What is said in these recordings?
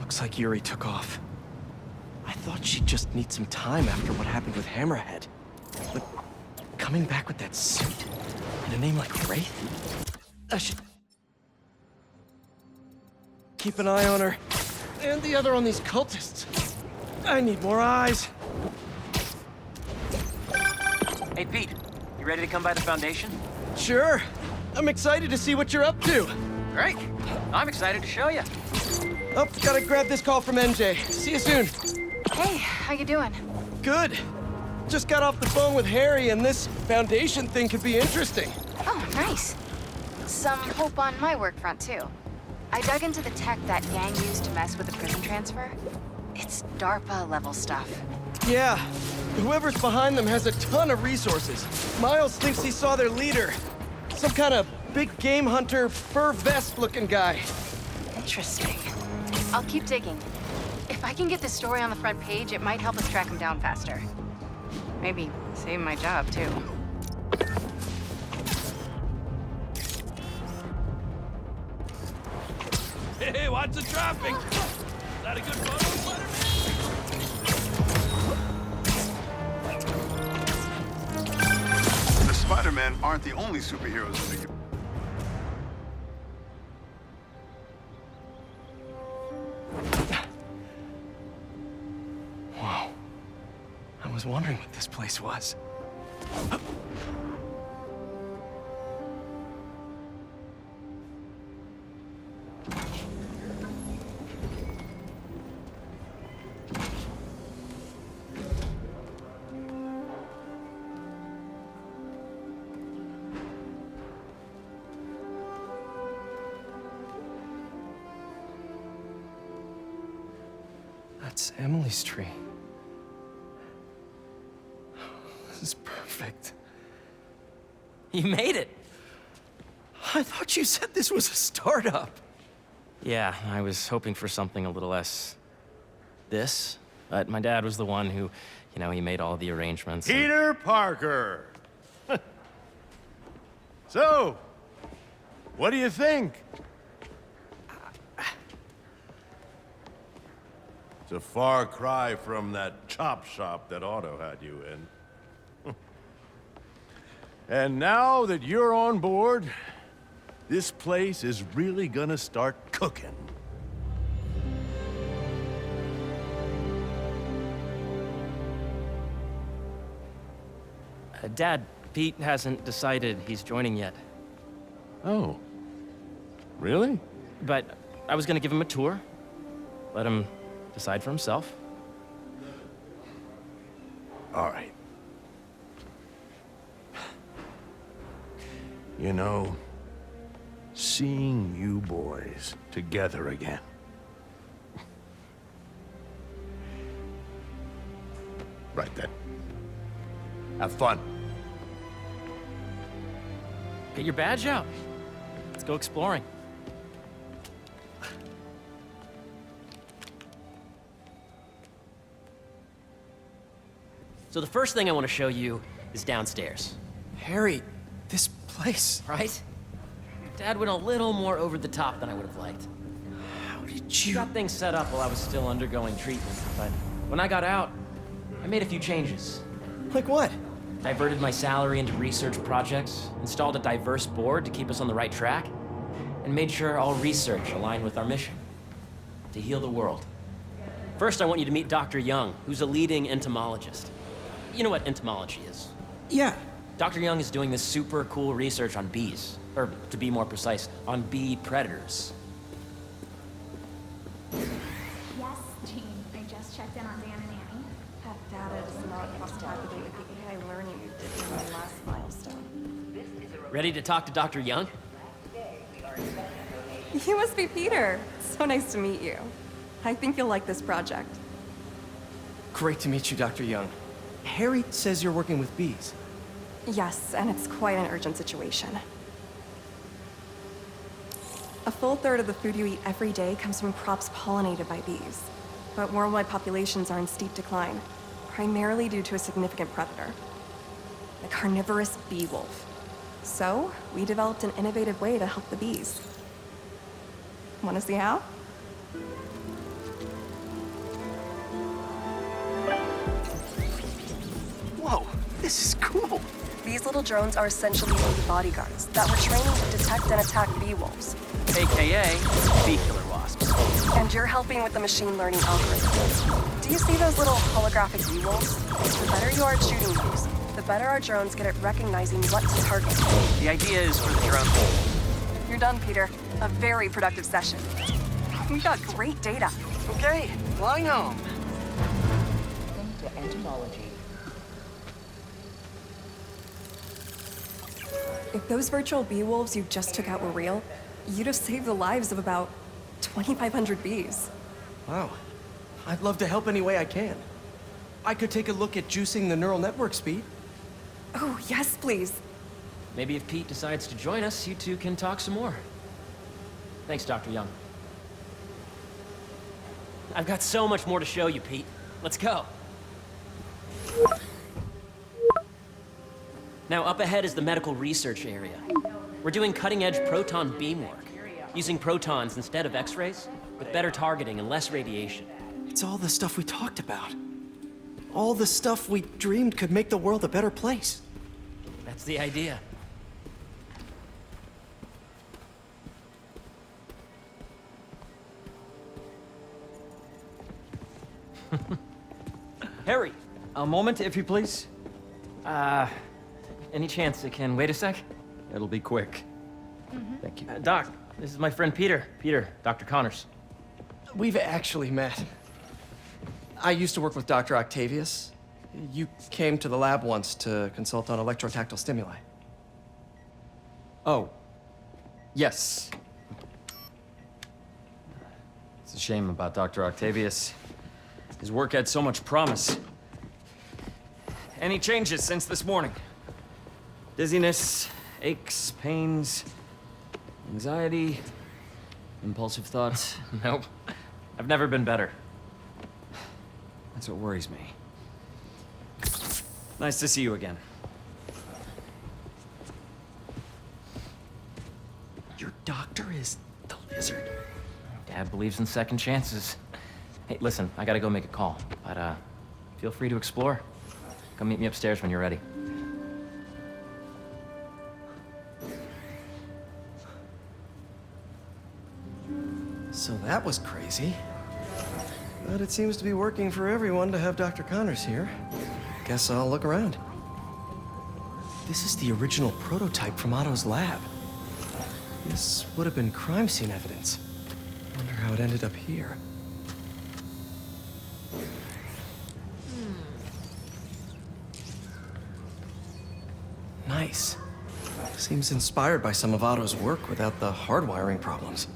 Looks like Yuri took off. I thought she'd just need some time after what happened with Hammerhead. But coming back with that suit and a name like Wraith? I should keep an eye on her. And the other on these cultists. I need more eyes. Hey, Pete. You ready to come by the Foundation? Sure. I'm excited to see what you're up to. Great. I'm excited to show you. Oh, gotta grab this call from MJ. See you soon. Hey, how you doing? Good. Just got off the phone with Harry, and this Foundation thing could be interesting. Oh, nice. Some hope on my work front, too. I dug into the tech that gang used to mess with the prison transfer. It's DARPA-level stuff. Yeah. Whoever's behind them has a ton of resources. Miles thinks he saw their leader. Some kind of big game hunter, fur vest-looking guy. Interesting. I'll keep digging. If I can get the story on the front page, it might help us track him down faster. Maybe save my job, too. Hey, watch the traffic! Is that a good photo, Spider-Man? The Spider-Man aren't the only superheroes in the... Whoa. I was wondering what this place was. That's Emily's tree. This is perfect. You made it. I thought you said this was a startup. Yeah, I was hoping for something a little less... this. But my dad was the one who, he made all the arrangements. Peter Parker! So, what do you think? It's a far cry from that chop shop that Otto had you in. And now that you're on board, this place is really gonna start cooking. Dad, Pete hasn't decided he's joining yet. Oh. Really? But I was gonna give him a tour. Let him decide for himself. All right. Seeing you boys together again. Right then. Have fun. Get your badge out. Let's go exploring. So the first thing I want to show you is downstairs. Harry, this place. Right? Dad went a little more over the top than I would have liked. How did He you... got things set up while I was still undergoing treatment, but when I got out, I made a few changes. Like what? Diverted my salary into research projects, installed a diverse board to keep us on the right track, and made sure all research aligned with our mission, to heal the world. First, I want you to meet Dr. Young, who's a leading entomologist. You know what entomology is? Yeah. Dr. Young is doing this super cool research on bees, or to be more precise, on bee predators. Yes, Jean. I just checked in on Dan and Annie. That data does not cross-tabulate with the AI learning you did in my last milestone. Ready to talk to Dr. Young? You must be Peter. So nice to meet you. I think you'll like this project. Great to meet you, Dr. Young. Harry says you're working with bees. Yes, and it's quite an urgent situation. A full third of the food you eat every day comes from crops pollinated by bees. But worldwide populations are in steep decline, primarily due to a significant predator, the carnivorous bee wolf. So, we developed an innovative way to help the bees. Want to see how? This is cool. These little drones are essentially bee bodyguards that were trained to detect and attack bee wolves. AKA bee killer wasps. And you're helping with the machine learning algorithm. Do you see those little holographic bee wolves? The better you are at shooting those, the better our drones get at recognizing what to target. The idea is for the drone. You're done, Peter. A very productive session. We got great data. Okay, flying home. To entomology. If those virtual bee wolves you just took out were real, you'd have saved the lives of about 2,500 bees. Wow. I'd love to help any way I can. I could take a look at juicing the neural network speed. Oh, yes, please. Maybe if Pete decides to join us, you two can talk some more. Thanks, Dr. Young. I've got so much more to show you, Pete. Let's go. Now, up ahead is the medical research area. We're doing cutting-edge proton beam work, using protons instead of X-rays, with better targeting and less radiation. It's all the stuff we talked about. All the stuff we dreamed could make the world a better place. That's the idea. Harry! A moment, if you please. Any chance it can wait a sec? It'll be quick. Thank you. Doc, this is my friend Peter. Peter, Dr. Connors. We've actually met. I used to work with Dr. Octavius. You came to the lab once to consult on electrotactile stimuli. Oh. Yes. It's a shame about Dr. Octavius. His work had so much promise. Any changes since this morning? Dizziness, aches, pains, anxiety, impulsive thoughts. Nope. I've never been better. That's what worries me. Nice to see you again. Your doctor is the lizard. Dad believes in second chances. Hey, listen, I gotta go make a call, but feel free to explore. Come meet me upstairs when you're ready. So that was crazy. But it seems to be working for everyone to have Dr. Connors here. Guess I'll look around. This is the original prototype from Otto's lab. This would have been crime scene evidence. Wonder how it ended up here. Nice. Seems inspired by some of Otto's work without the hardwiring problems.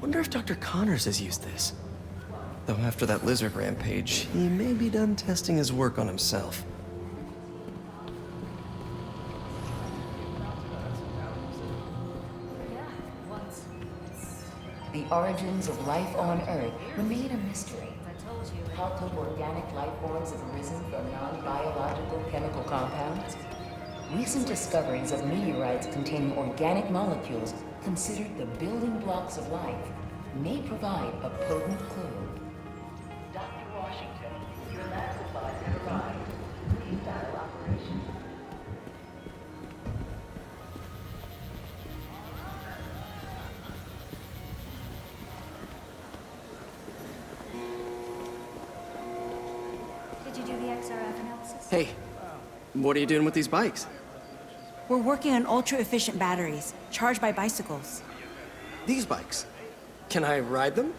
Wonder if Dr. Connors has used this. Though after that lizard rampage, he may be done testing his work on himself. The origins of life on Earth remain a mystery. How could organic life forms have arisen from non-biological chemical compounds? Recent discoveries of meteorites containing organic molecules considered the building blocks of life may provide a potent clue. Dr. Washington, your lab supplies have arrived. Please dial operation. Did you do the XRF analysis? Hey, what are you doing with these bikes? We're working on ultra-efficient batteries, charged by bicycles. These bikes. Can I ride them?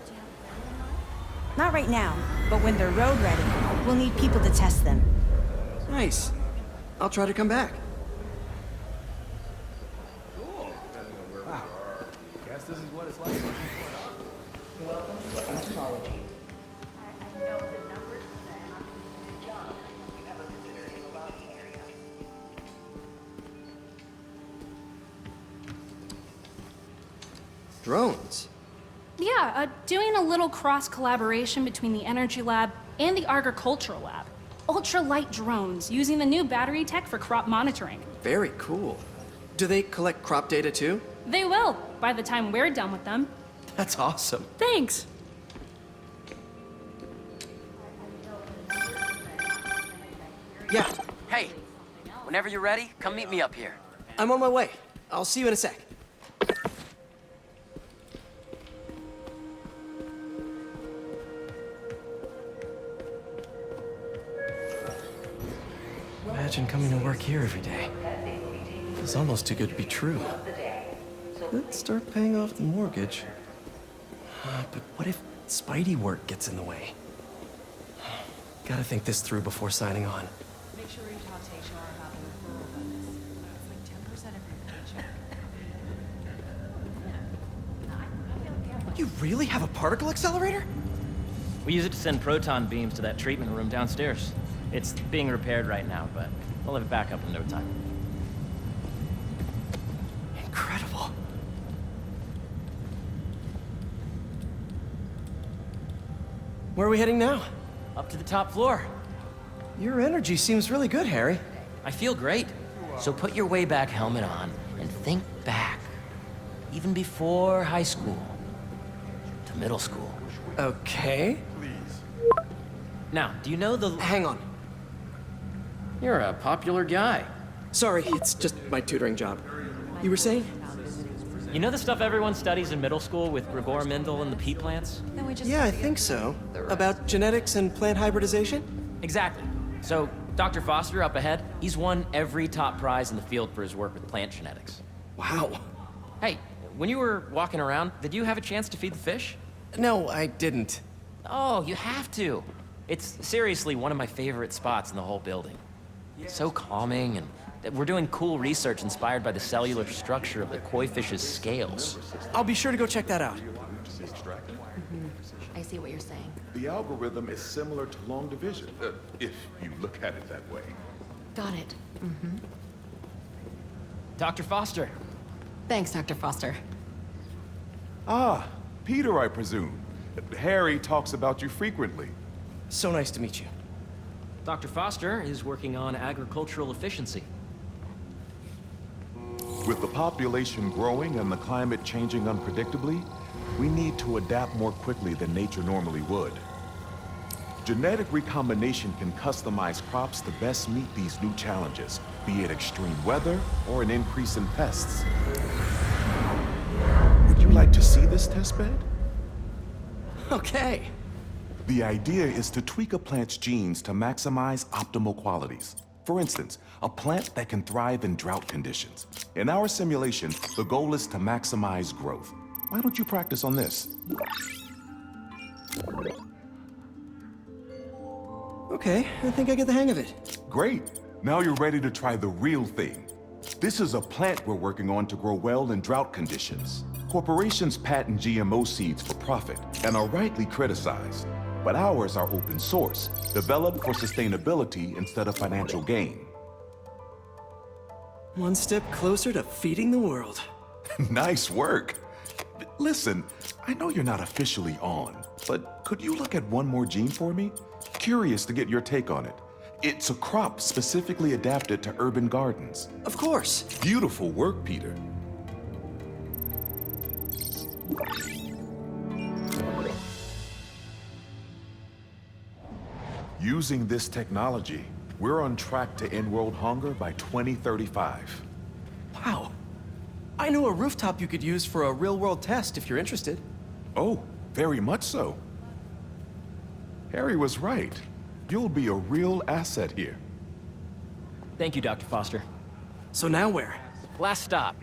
Not right now, but when they're road ready, we'll need people to test them. Nice. I'll try to come back. Guess this is what it's like. Welcome to entomology. Drones. Yeah, doing a little cross-collaboration between the Energy Lab and the Agricultural Lab. Ultralight drones, using the new battery tech for crop monitoring. Very cool. Do they collect crop data too? They will, by the time we're done with them. That's awesome. Thanks. Yeah. Hey, Whenever you're ready, come meet me up here. I'm on my way. I'll see you in a sec. Imagine coming to work here every day. It's almost too good to be true. Let's start paying off the mortgage. But what if Spidey work gets in the way? Gotta think this through before signing on. Make sure you talk to HR about the referral bonus. It's like 10% of your paycheck. You really have a particle accelerator? We use it to send proton beams to that treatment room downstairs. It's being repaired right now, but we'll have it back up in no time. Incredible. Where are we heading now? Up to the top floor. Your energy seems really good, Harry. I feel great. So put your way back helmet on and think back. Even before high school. To middle school. Okay. Now, do you know the... Hang on. You're a popular guy. Sorry, it's just my tutoring job. You were saying? You know the stuff everyone studies in middle school with Gregor Mendel and the pea plants? Yeah, I think so. About genetics and plant hybridization? Exactly. So, Dr. Foster up ahead, he's won every top prize in the field for his work with plant genetics. Wow. Hey, when you were walking around, did you have a chance to feed the fish? No, I didn't. Oh, you have to. It's seriously one of my favorite spots in the whole building. So calming, and we're doing cool research inspired by the cellular structure of the koi fish's scales. I'll be sure to go check that out. I see what you're saying. The algorithm is similar to long division, if you look at it that way. Got it. Dr. Foster. Thanks, Dr. Foster. Ah, Peter, I presume. Harry talks about you frequently. So nice to meet you. Dr. Foster is working on agricultural efficiency. With the population growing and the climate changing unpredictably, we need to adapt more quickly than nature normally would. Genetic recombination can customize crops to best meet these new challenges, be it extreme weather or an increase in pests. Would you like to see this testbed? Okay. The idea is to tweak a plant's genes to maximize optimal qualities. For instance, a plant that can thrive in drought conditions. In our simulation, the goal is to maximize growth. Why don't you practice on this? Okay, I think I get the hang of it. Great. Now you're ready to try the real thing. This is a plant we're working on to grow well in drought conditions. Corporations patent GMO seeds for profit and are rightly criticized. But ours are open source, developed for sustainability instead of financial gain. One step closer to feeding the world. Nice work. Listen, I know you're not officially on, but could you look at one more gene for me? Curious to get your take on it. It's a crop specifically adapted to urban gardens. Of course. Beautiful work, Peter. Using this technology, we're on track to end world hunger by 2035. Wow. I know a rooftop you could use for a real-world test if you're interested. Oh, very much so. Harry was right. You'll be a real asset here. Thank you, Dr. Foster. So now where? Last stop.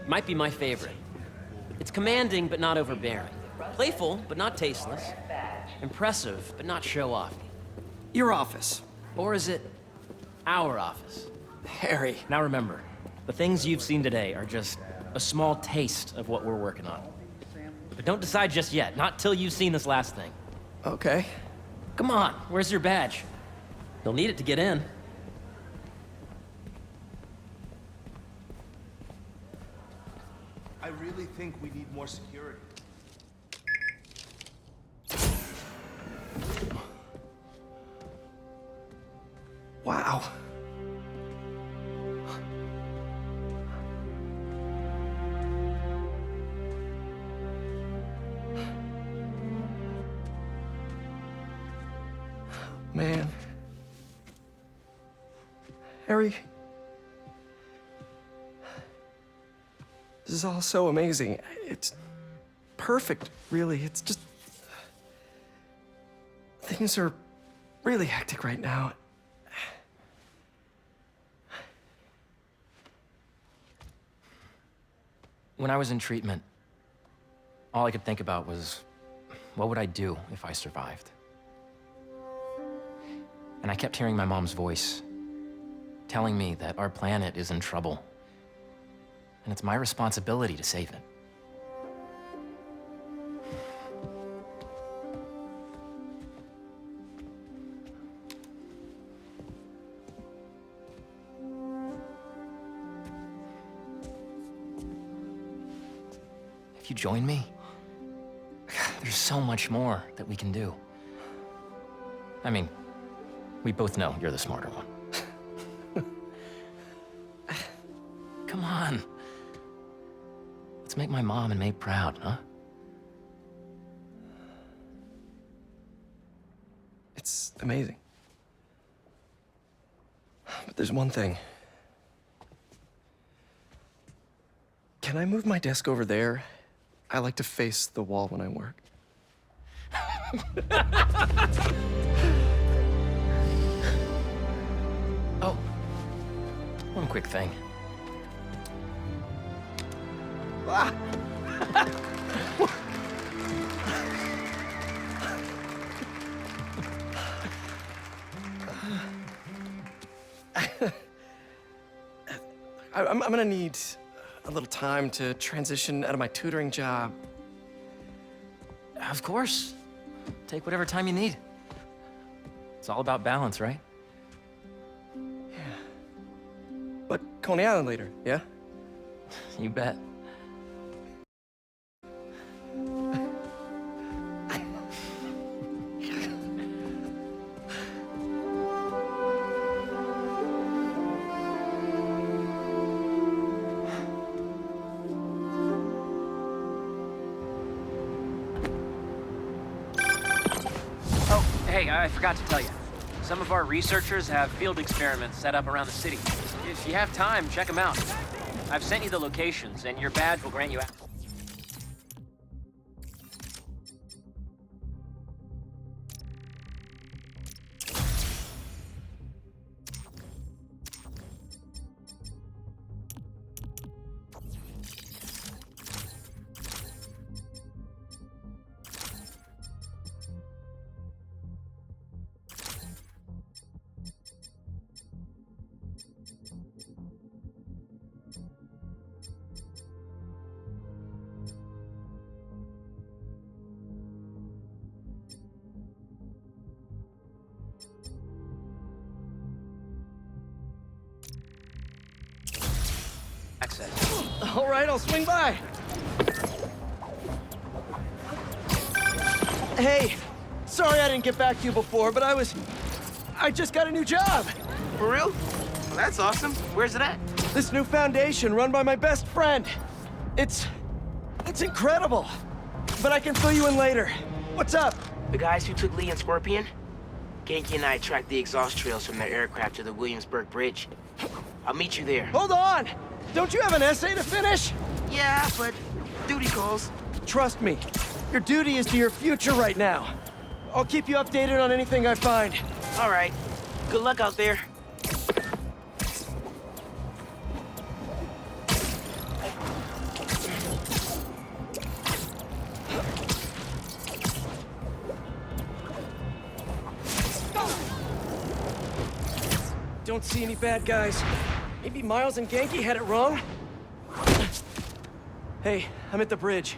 Might be my favorite. It's commanding, but not overbearing. Playful, but not tasteless. Impressive, but not show-off. Your office. Or is it our office? Harry. Now remember, the things you've seen today are just a small taste of what we're working on. But don't decide just yet, not till you've seen this last thing. Okay. Come on, where's your badge? You'll need it to get in. I really think we need more security. Wow. Man. Harry, This is all so amazing. It's perfect, really. It's just... Things are really hectic right now. When I was in treatment, all I could think about was, what would I do if I survived? And I kept hearing my mom's voice, telling me that our planet is in trouble, and it's my responsibility to save it. If you join me, there's so much more that we can do. I mean, we both know you're the smarter one. Come on. Let's make my mom and May proud, huh? It's amazing. But there's one thing. Can I move my desk over there? I like to face the wall when I work. Oh, one quick thing. Ah. I'm gonna need a little time to transition out of my tutoring job. Of course. Take whatever time you need. It's all about balance, right? Yeah. But Coney Island later, yeah? You bet. Hey, I forgot to tell you. Some of our researchers have field experiments set up around the city. If you have time, check them out. I've sent you the locations, and your badge will grant you access. All right, I'll swing by. Hey, sorry I didn't get back to you before, but I just got a new job. For real? Well, that's awesome. Where's it at? This new foundation run by my best friend. It's incredible. But I can fill you in later. What's up? The guys who took Lee and Scorpion? Genki and I tracked the exhaust trails from their aircraft to the Williamsburg Bridge. I'll meet you there. Hold on! Don't you have an essay to finish? Yeah, but duty calls. Trust me, your duty is to your future right now. I'll keep you updated on anything I find. All right. Good luck out there. Don't see any bad guys. Maybe Miles and Genki had it wrong? Hey, I'm at the bridge.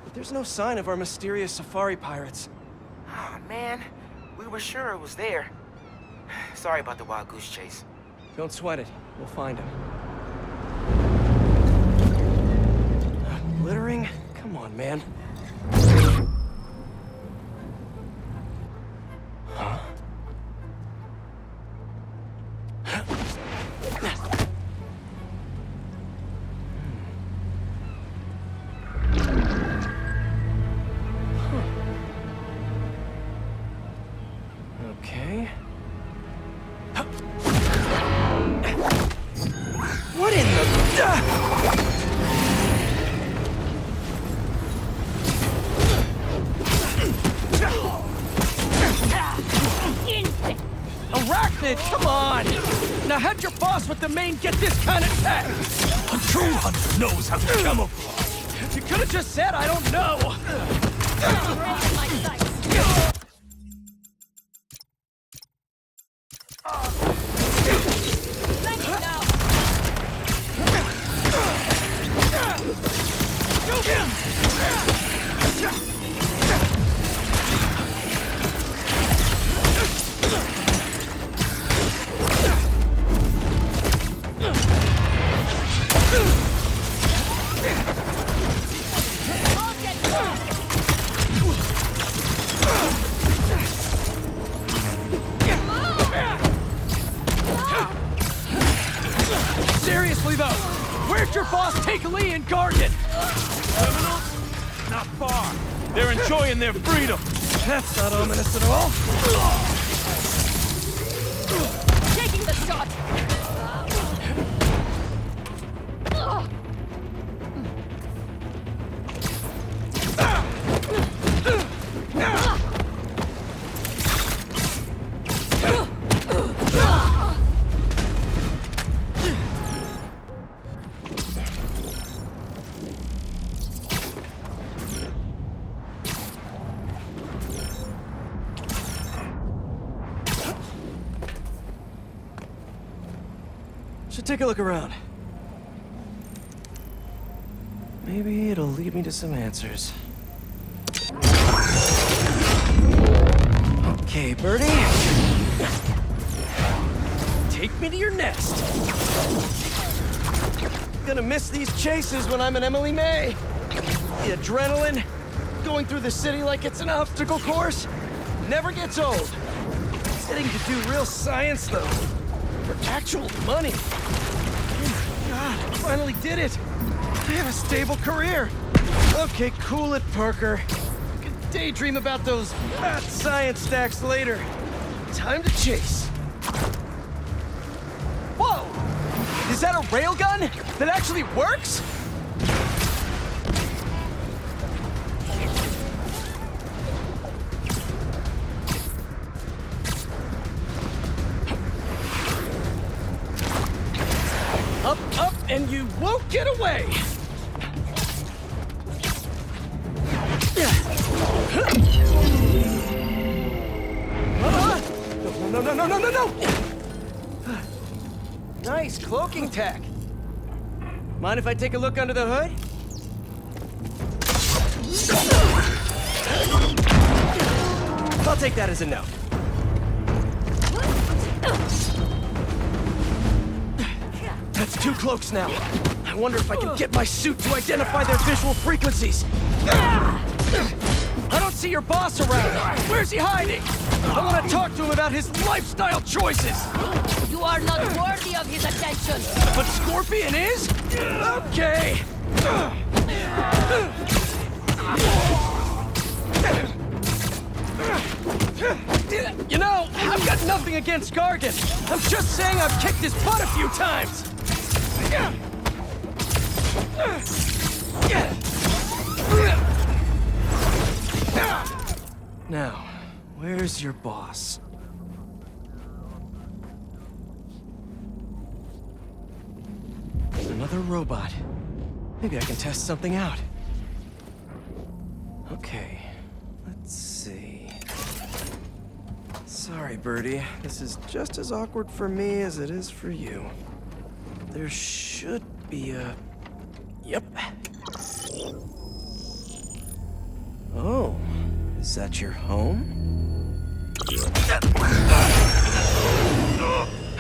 But there's no sign of our mysterious safari pirates. Oh, man. We were sure it was there. Sorry about the wild goose chase. Don't sweat it. We'll find him. Littering? Come on, man. Huh? Okay. What in the... it! Come on! Now how'd your boss with the main get this kind of tech? A true hunter knows how to camouflage. You could have just said, I don't know! Seriously though, where'd your boss take Lee and Gargan? Criminals? Not far. They're enjoying their freedom. That's not ominous at all. Taking the shot! Should take a look around. Maybe it'll lead me to some answers. Okay, Birdie. Take me to your nest. Gonna miss these chases when I'm an Emily May. The adrenaline, going through the city like it's an obstacle course, never gets old. Getting to do real science, though. For actual money. Oh my God, I finally did it. I have a stable career. Okay, cool it, Parker. I can daydream about those science stacks later. Time to chase. Whoa! Is that a railgun that actually works? Up, and you won't get away! No! Nice cloaking tech. Mind if I take a look under the hood? I'll take that as a no. That's 2 cloaks now. I wonder if I can get my suit to identify their visual frequencies. I don't see your boss around. Where's he hiding? I want to talk to him about his lifestyle choices. You are not worthy of his attention. But Scorpion is? Okay. You know, I've got nothing against Gargan. I'm just saying I've kicked his butt a few times. Now, where's your boss? Another robot. Maybe I can test something out. Okay, let's see. Sorry, Birdie. This is just as awkward for me as it is for you. There should be a... Yep. Oh, is that your home?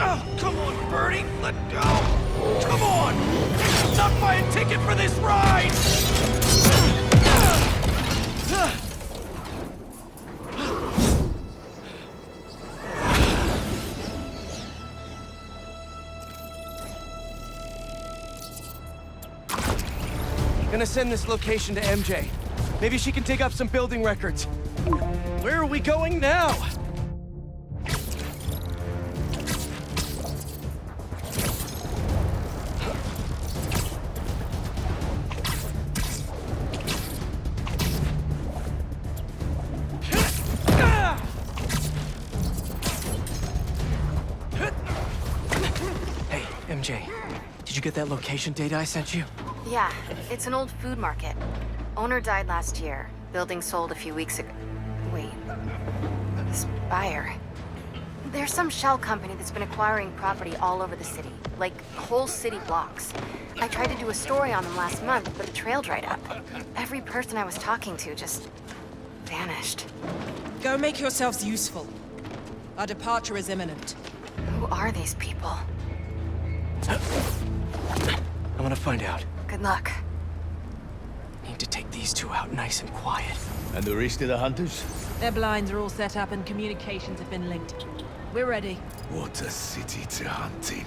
Oh, come on, Birdie! Let go! Come on! I'm not buying a ticket for this ride! Gonna send this location to MJ. Maybe she can dig up some building records. Where are we going now? AJ, did you get that location data I sent you? Yeah, it's an old food market. Owner died last year. Building sold a few weeks ago. Wait. Spire. There's some shell company that's been acquiring property all over the city. Like, whole city blocks. I tried to do a story on them last month, but the trail dried up. Every person I was talking to just vanished. Go make yourselves useful. Our departure is imminent. Who are these people? I'm gonna find out. Good luck. Need to take these two out nice and quiet. And the rest of the hunters? Their blinds are all set up and communications have been linked. We're ready. What a city to hunt in.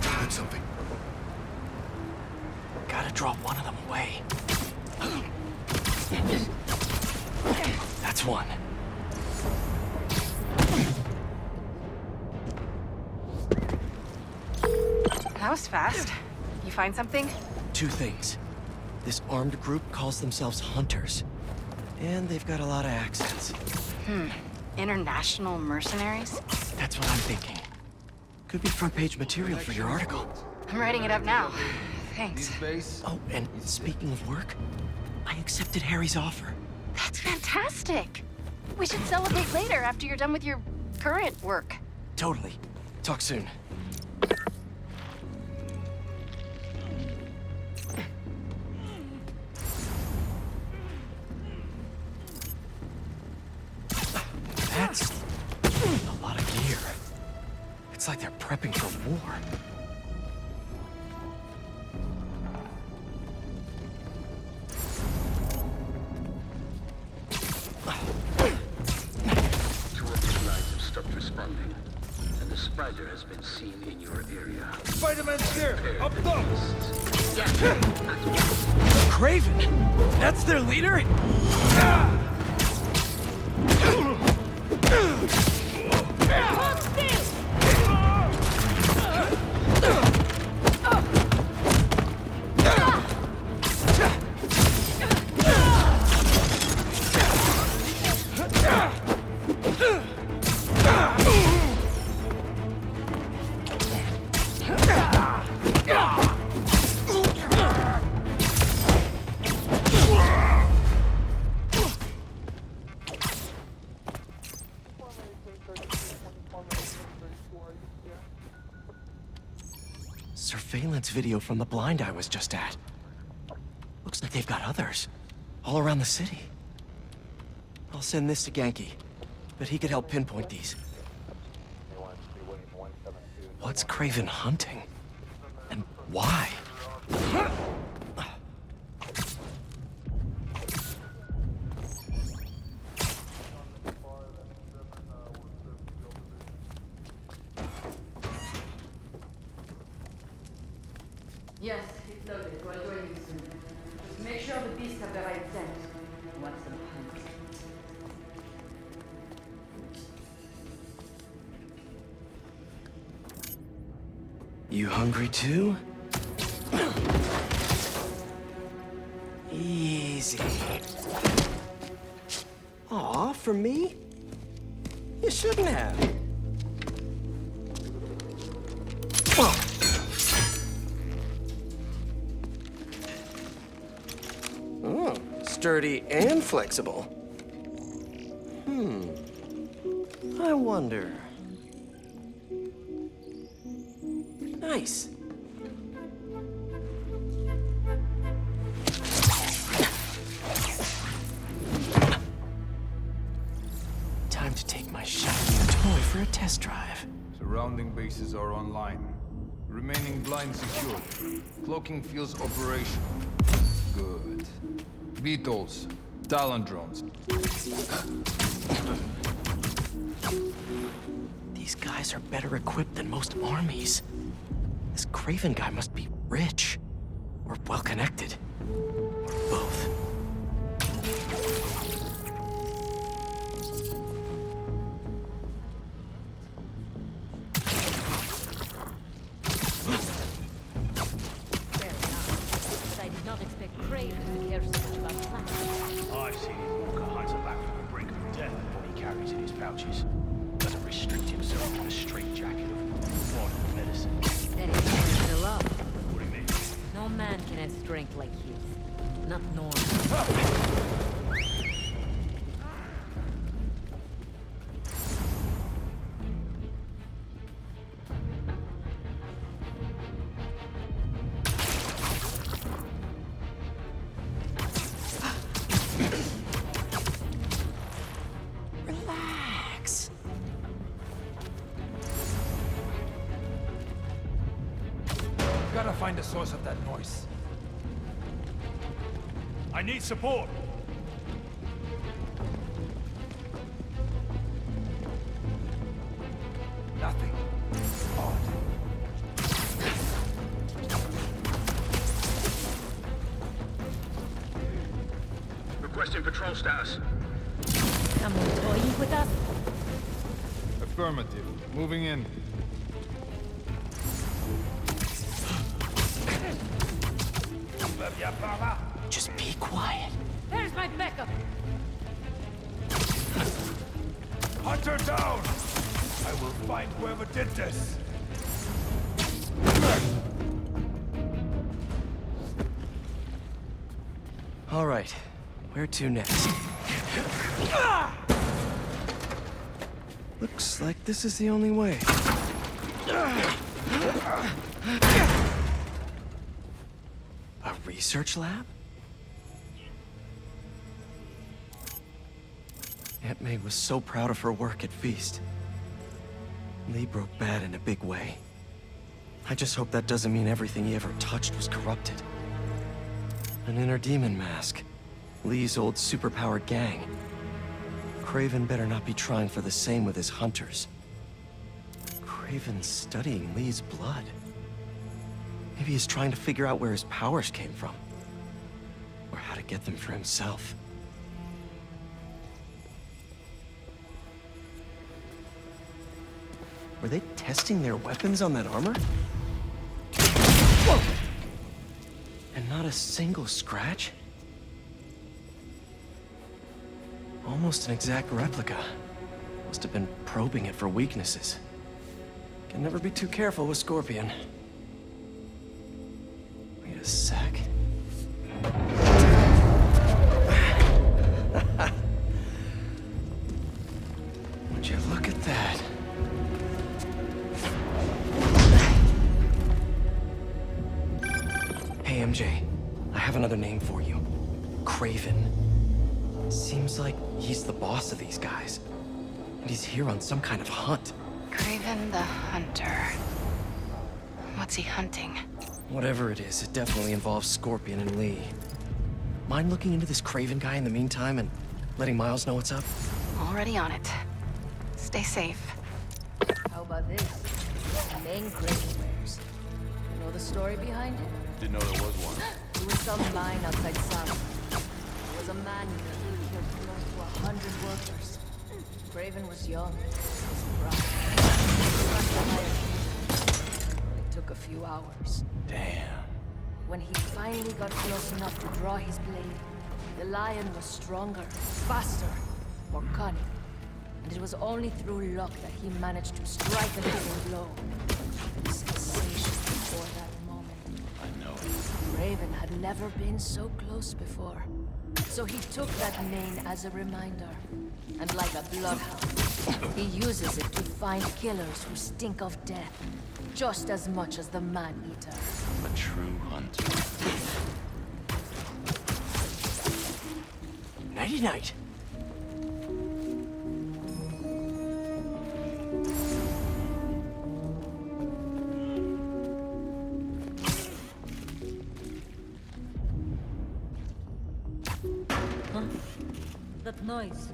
Heard something. Gotta draw one of them away. That's one. That was fast. You find something? Two things. This armed group calls themselves Hunters. And they've got a lot of accents. International mercenaries? That's what I'm thinking. Could be front page material for your article. I'm writing it up now. Thanks. Oh, and speaking of work, I accepted Harry's offer. That's fantastic. We should celebrate later after you're done with your current work. Totally. Talk soon. That's a lot of gear. It's like they're prepping for war. Two of the lines have stopped responding, and the spider has been seen in your area. Spider-Man's here! Up top! KRAVEN! That's their leader? Hold still! Surveillance video from the blind I was just at. Looks like they've got others. All around the city. I'll send this to Genki, but he could help pinpoint these. What's KRAVEN hunting? And why? Yes, it's loaded. We're joining you soon. Just make sure the beasts have the right scent. Watch them hunt. You hungry too? Easy. Aw, for me? You shouldn't have. Oh, sturdy and flexible. I wonder. Nice. Time to take my shiny new toy for a test drive. Surrounding bases are online. Remaining blind secure. Cloaking fields operational. Good. Beetles. Talon drones. These guys are better equipped than most armies. This KRAVEN guy must be rich. Or well-connected. Or both. I did not expect KRAVEN to care so much about plants. I've seen him walk a hunter back from the brink of death with what he carries in his pouches. Doesn't restrict himself to the street. like his. Not normal. Relax. Gotta find the source of that noise. I need support. Nothing. Odd. Requesting patrol status. Come toying with us? Affirmative. Moving in. Just be quiet. There's my backup. Hunter down! I will find whoever did this. All right, where to next? Looks like this is the only way. A research lab? Aunt May was so proud of her work at Feast. Lee broke bad in a big way. I just hope that doesn't mean everything he ever touched was corrupted. An inner demon mask. Lee's old superpowered gang. KRAVEN better not be trying for the same with his hunters. KRAVEN's studying Lee's blood. Maybe he's trying to figure out where his powers came from. Or how to get them for himself. Were they testing their weapons on that armor? Whoa! And not a single scratch? Almost an exact replica. Must have been probing it for weaknesses. Can never be too careful with Scorpion. Wait a sec. Would you look at that? Hey, MJ. I have another name for you. KRAVEN. Seems like he's the boss of these guys. And he's here on some kind of hunt. KRAVEN the Hunter. What's he hunting? Whatever it is, it definitely involves Scorpion and Lee. Mind looking into this KRAVEN guy in the meantime and letting Miles know what's up? Already on it. Stay safe. How about this? Main KRAVEN wares. You know the story behind it? Didn't know there was one. It was some mine outside South. There was a man who killed close to 100 workers. KRAVEN was young. It took a few hours. Damn. When he finally got close enough to draw his blade, the lion was stronger, faster, more cunning. And it was only through luck that he managed to strike a living blow. The sensation before that moment. I know. KRAVEN had never been so close before. So he took that mane as a reminder. And like a bloodhound, he uses it to find killers who stink of death, just as much as the man-eater. A true hunter. Nighty-night. Huh? That noise.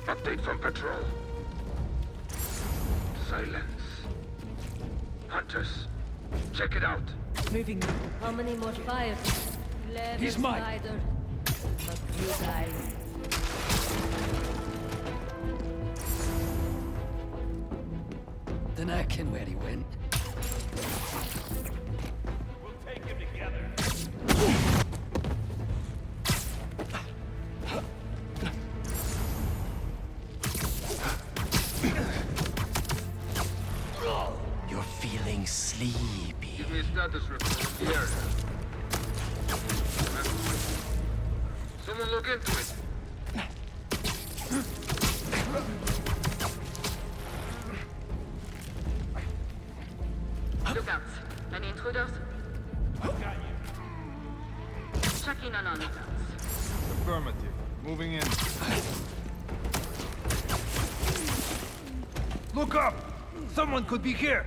Update from patrol. Silence. Hunters, check it out. Moving. How many more fires? Clever He's mine. spider. But you guys. Then I ken where he went. We'll take him together. status report in the area. Someone look into it. Lookouts. Any intruders? Checking on lookouts. Affirmative. Moving in. Look up! Someone could be here!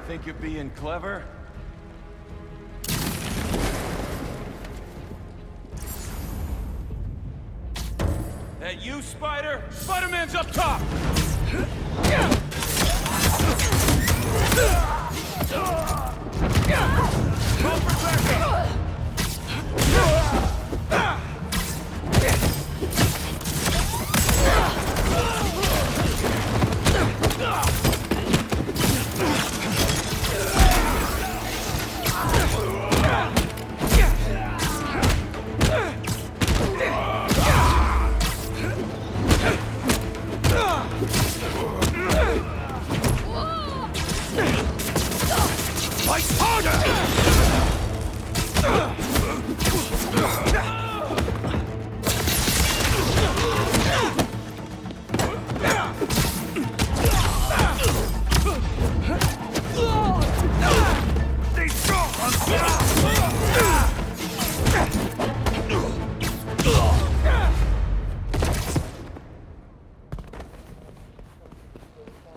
Think you're being clever? That you, Spider? Spider-Man's up top! Roll for backup!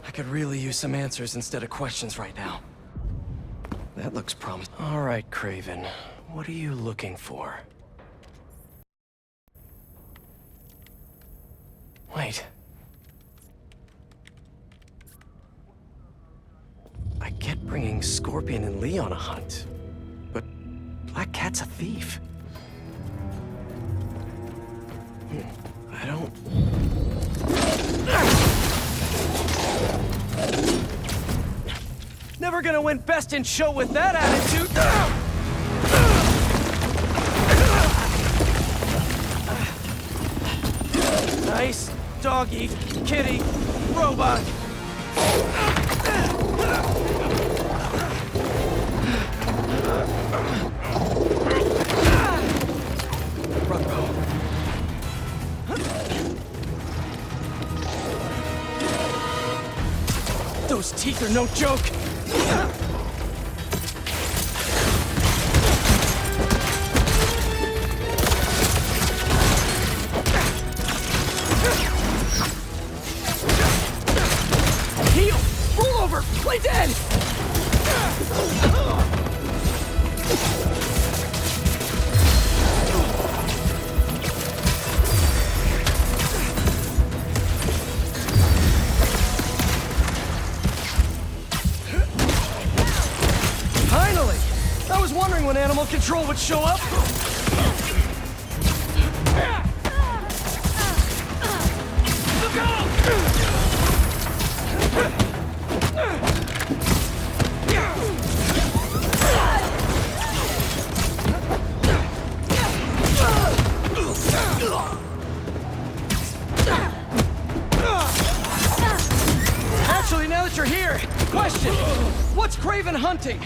I could really use some answers instead of questions right now. That looks promising. All right, Kraven. What are you looking for? Wait. I get bringing Scorpion and Lee on a hunt, but Black Cat's a thief. I don't... Never gonna win best in show with that attitude! Nice doggy, kitty, robot. Those teeth are no joke! Heal! Roll over! Play dead! When animal control would show up. Actually, now that you're here, question: what's KRAVEN hunting?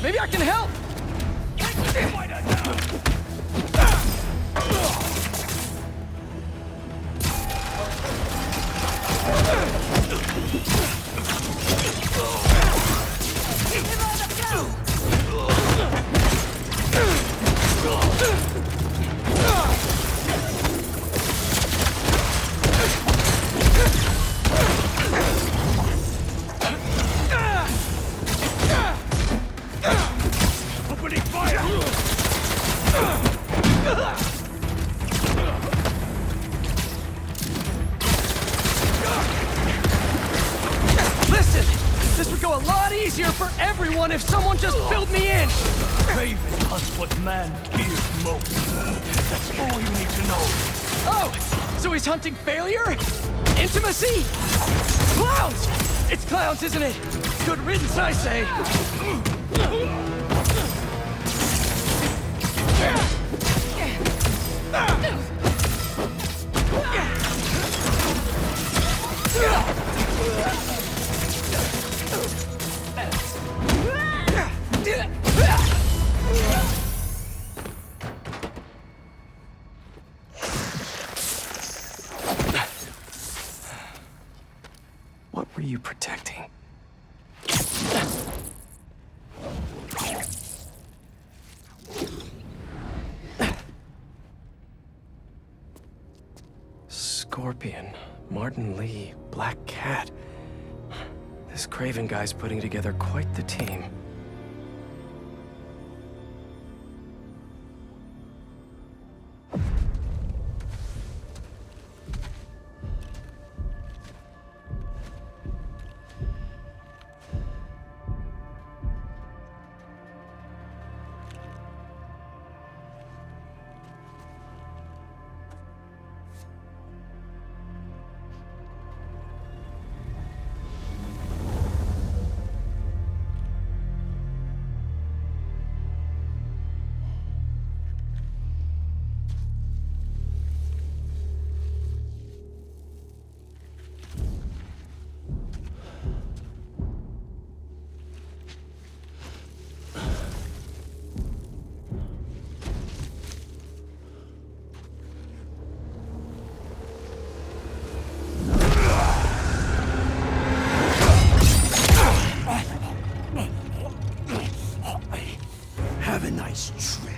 Maybe I can help. For everyone if someone just filled me in! KRAVEN hunts what man fears most. That's all you need to know. Oh! So he's hunting failure? Intimacy? Clowns! It's clowns, isn't it? Good riddance, I say. What were you protecting? Scorpion, Martin Lee, Black Cat. This KRAVEN guy's putting together quite the team. Have a nice trip.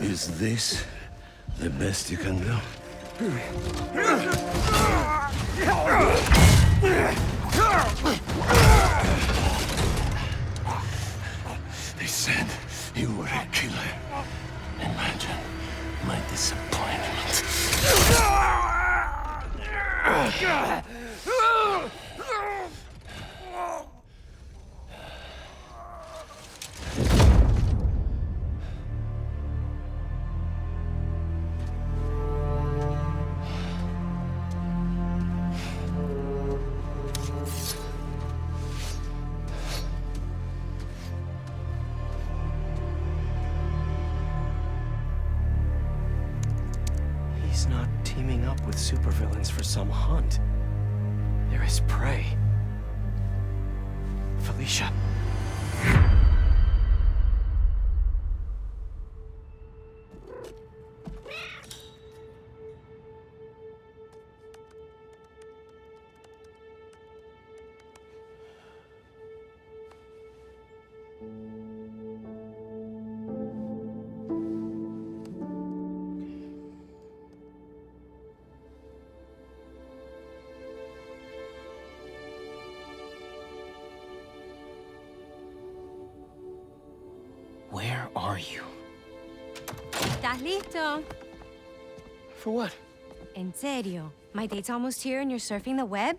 Is this the best you can do? They said you were a killer. Imagine my disappointment. He's not teaming up with supervillains for some hunt. They're his prey. Felicia. Where are you? ¿Estás listo? For what? En serio? My date's almost here and you're surfing the web?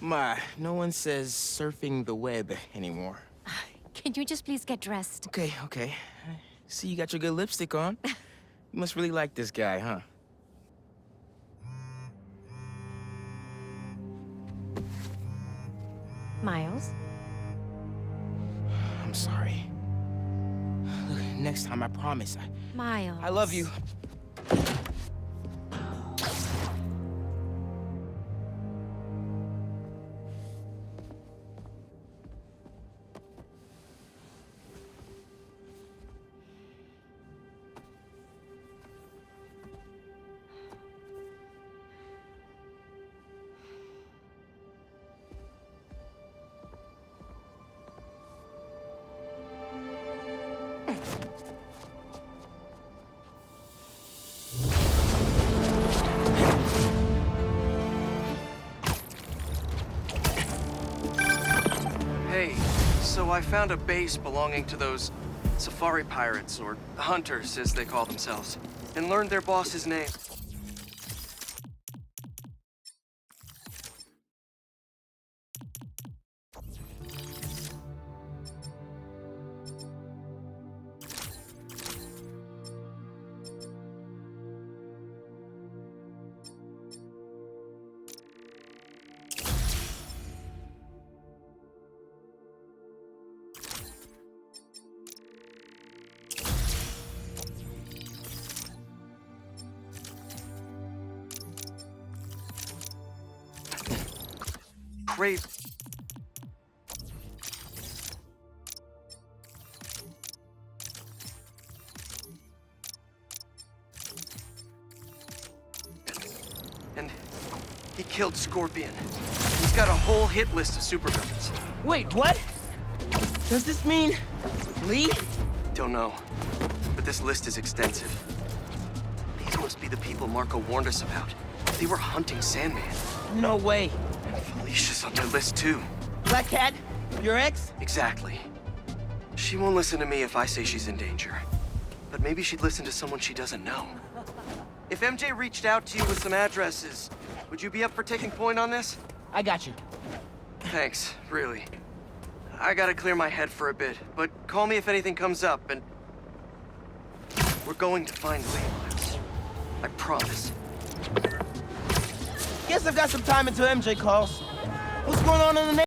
Ma, no one says surfing the web anymore. Can you just please get dressed? Okay, okay. See, you got your good lipstick on. You must really like this guy, huh? Miles? I'm sorry. Look, next time, I promise. Miles. I love you. Hey, so I found a base belonging to those safari pirates, or hunters as they call themselves, and learned their boss's name. KRAVEN. And he killed Scorpion. He's got a whole hit list of supervillains. Wait, what? Does this mean Lee? Don't know, but this list is extensive. These must be the people Marco warned us about. They were hunting Sandman. No way. Felicia's on their list too. Black Cat? Your ex? Exactly. She won't listen to me if I say she's in danger. But maybe she'd listen to someone she doesn't know. If MJ reached out to you with some addresses, would you be up for taking point on this? I got you. Thanks, really. I gotta clear my head for a bit, but call me if anything comes up, and... we're going to find Lee. I promise. Guess I've got some time until MJ calls. What's going on in the